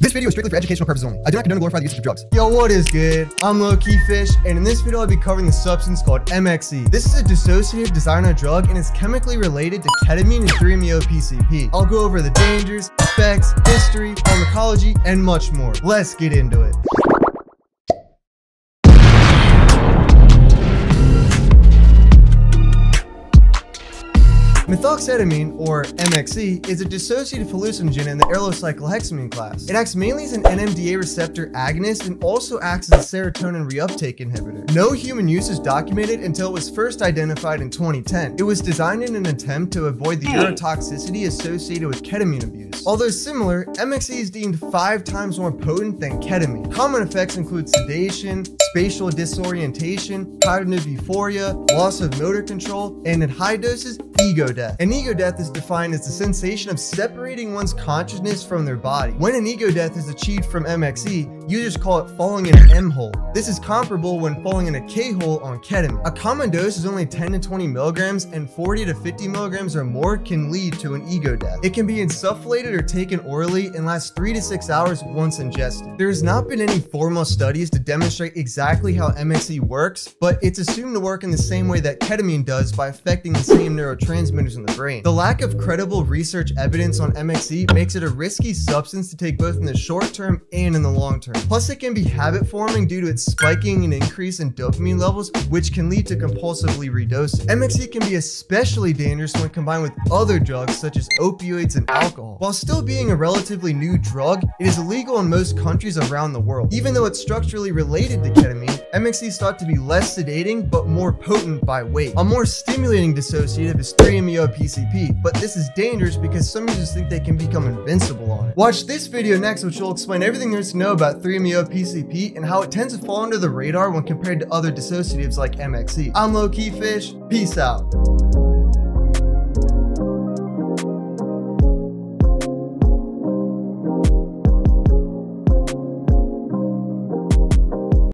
This video is strictly for educational purposes only. I do not condone or glorify the usage of drugs. Yo, what is good? I'm Low-Key Fish, and in this video I'll be covering the substance called MXE. This is a dissociative designer drug and is chemically related to ketamine and 3-MeO-PCP. I'll go over the dangers, effects, history, pharmacology, and much more. Let's get into it. Methoxetamine, or MXE, is a dissociative hallucinogen in the erlocyclohexamine class. It acts mainly as an NMDA receptor agonist and also acts as a serotonin reuptake inhibitor. No human use is documented until it was first identified in 2010. It was designed in an attempt to avoid the neurotoxicity associated with ketamine abuse. Although similar, MXE is deemed 5 times more potent than ketamine. Common effects include sedation, spatial disorientation, cognitive euphoria, loss of motor control, and at high doses, ego death. An ego death is defined as the sensation of separating one's consciousness from their body. When an ego death is achieved from MXE, users call it falling in an M hole. This is comparable when falling in a K hole on ketamine. A common dose is only 10 to 20 milligrams, and 40 to 50 milligrams or more can lead to an ego death. It can be insufflated or taken orally and lasts 3 to 6 hours once ingested. There has not been any formal studies to demonstrate exactly how MXE works, but it's assumed to work in the same way that ketamine does by affecting the same neurotransmitters in the brain. The lack of credible research evidence on MXE makes it a risky substance to take both in the short term and in the long term. Plus, it can be habit forming due to its spiking and increase in dopamine levels, which can lead to compulsively redosing. MXE can be especially dangerous when combined with other drugs such as opioids and alcohol. While still being a relatively new drug, it is illegal in most countries around the world. Even though it's structurally related to ketamine, MXE is thought to be less sedating but more potent by weight. A more stimulating dissociative is 3-MeO-PCP, but this is dangerous because some users think they can become invincible on it. Watch this video next, which will explain everything there is to know about 3-MeO-PCP and how it tends to fall under the radar when compared to other dissociatives like MXE. I'm Low-Key Fish, peace out.